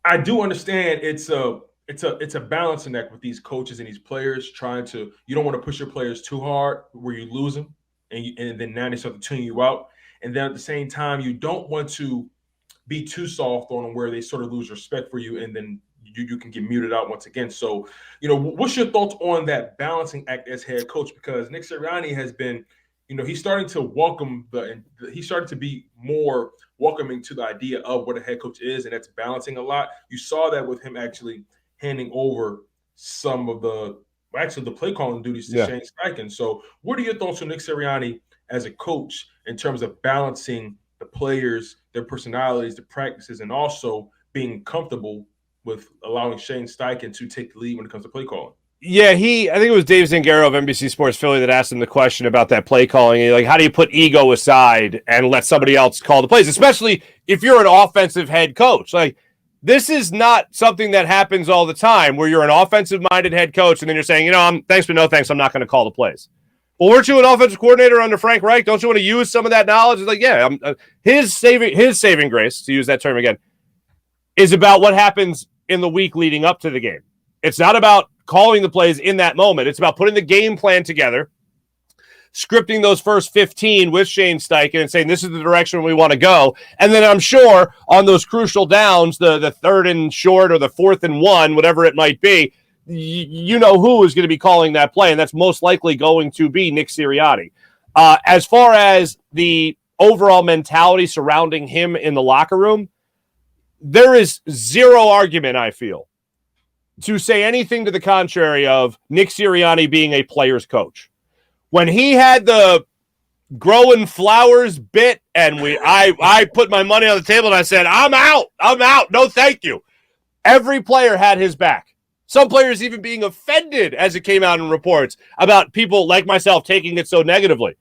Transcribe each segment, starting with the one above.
I do understand it's a balancing act with these coaches and these players trying to. You don't want to push your players too hard where you lose them, and then now they start to tune you out. And then at the same time, you don't want to be too soft on them where they sort of lose respect for you, and then you can get muted out once again. So, what's your thoughts on that balancing act as head coach? Because Nick Sirianni has been, he's starting to he's starting to be more welcoming to the idea of what a head coach is, and that's balancing a lot. You saw that with him actually handing over some of the play calling duties to Shane Steichen. So, what are your thoughts on Nick Sirianni as a coach in terms of balancing the players, their personalities, the practices, and also being comfortable with allowing Shane Steichen to take the lead when it comes to play calling? Yeah, I think it was Dave Zangaro of NBC Sports Philly that asked him the question about that play calling. Like, how do you put ego aside and let somebody else call the plays, especially if you're an offensive head coach? Like, this is not something that happens all the time where you're an offensive-minded head coach and then you're saying, thanks but no thanks, I'm not going to call the plays. Well, weren't you an offensive coordinator under Frank Reich? Don't you want to use some of that knowledge? It's like, yeah, his saving grace, to use that term again, is about what happens in the week leading up to the game. It's not about calling the plays in that moment. It's about putting the game plan together, scripting those first 15 with Shane Steichen and saying this is the direction we want to go. And then I'm sure on those crucial downs, the third and short or the 4th and 1, whatever it might be, you know who is going to be calling that play, and that's most likely going to be Nick Sirianni. As far as the overall mentality surrounding him in the locker room, there is zero argument, I feel, to say anything to the contrary of Nick Sirianni being a player's coach. When he had the growing flowers bit and I put my money on the table and I said, I'm out, no thank you. Every player had his back. Some players even being offended as it came out in reports about people like myself taking it so negatively.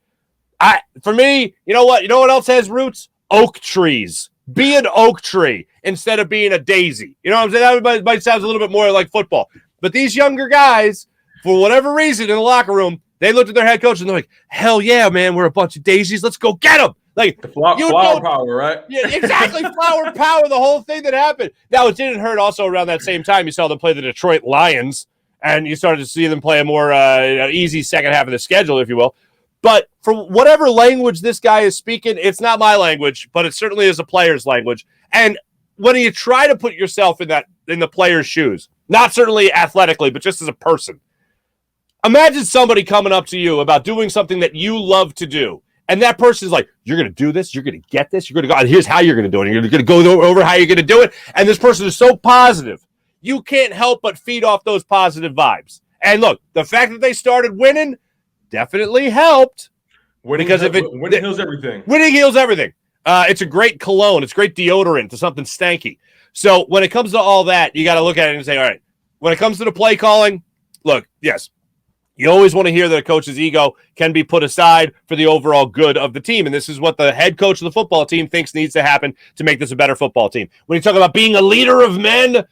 For me, you know what else has roots? Oak trees. Be an oak tree instead of being a daisy. You know what I'm saying? That might sound a little bit more like football. But these younger guys, for whatever reason in the locker room, they looked at their head coach and they're like, hell yeah, man, we're a bunch of daisies. Let's go get them. Like the flower power, right? Yeah, exactly. Flower power, the whole thing that happened. Now, it didn't hurt also around that same time. You saw them play the Detroit Lions, and you started to see them play a more easy second half of the schedule, if you will. But for whatever language this guy is speaking, it's not my language, but it certainly is a player's language. And when you try to put yourself in the player's shoes, not certainly athletically, but just as a person, imagine somebody coming up to you about doing something that you love to do. And that person's like, you're going to do this, you're going to get this, you're going to go, here's how you're going to do it. You're going to go over how you're going to do it. And this person is so positive. You can't help but feed off those positive vibes. And look, the fact that they started winning definitely helped. Winning heals everything. Winning heals everything. It's a great cologne. It's great deodorant to something stanky. So when it comes to all that, you got to look at it and say, all right, when it comes to the play calling, look, yes, you always want to hear that a coach's ego can be put aside for the overall good of the team. And this is what the head coach of the football team thinks needs to happen to make this a better football team. When you talk about being a leader of men,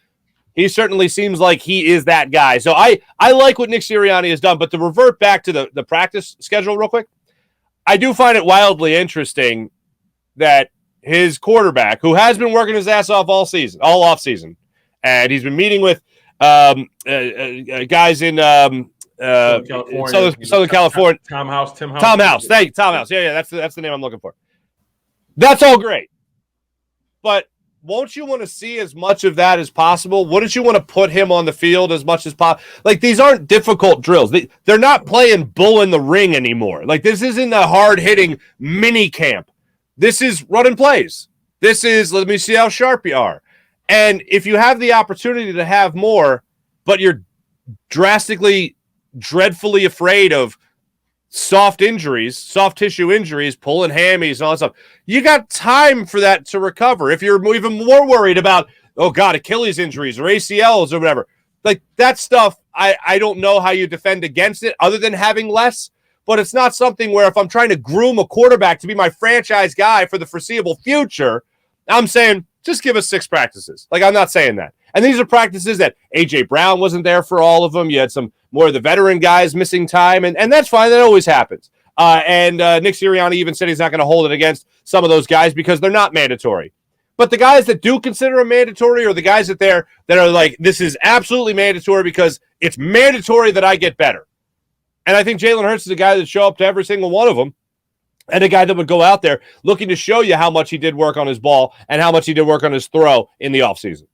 he certainly seems like he is that guy. So I like what Nick Sirianni has done. But to revert back to the practice schedule real quick, I do find it wildly interesting that his quarterback, who has been working his ass off all off season, and he's been meeting with guys in Southern California. Tom House. Thank you, Tom House. Yeah, that's the name I'm looking for. That's all great. But won't you want to see as much of that as possible? Wouldn't you want to put him on the field as much as possible? Like, these aren't difficult drills. They're not playing bull in the ring anymore. Like, this isn't a hard-hitting mini camp. This is running plays. This is, let me see how sharp you are. And if you have the opportunity to have more, but you're drastically, dreadfully afraid of soft tissue injuries, pulling hammies and all that stuff, you got time for that to recover. If you're even more worried about, oh God, Achilles injuries or ACLs or whatever, like that stuff, I don't know how you defend against it other than having less, but it's not something where if I'm trying to groom a quarterback to be my franchise guy for the foreseeable future, I'm saying, just give us 6 practices. Like, I'm not saying that. And these are practices that A.J. Brown wasn't there for all of them. You had some more of the veteran guys missing time, and that's fine. That always happens. And Nick Sirianni even said he's not going to hold it against some of those guys because they're not mandatory. But the guys that do consider a mandatory, or the guys that are like, this is absolutely mandatory because it's mandatory that I get better. And I think Jalen Hurts is a guy that show up to every single one of them, and a guy that would go out there looking to show you how much he did work on his ball and how much he did work on his throw in the offseason.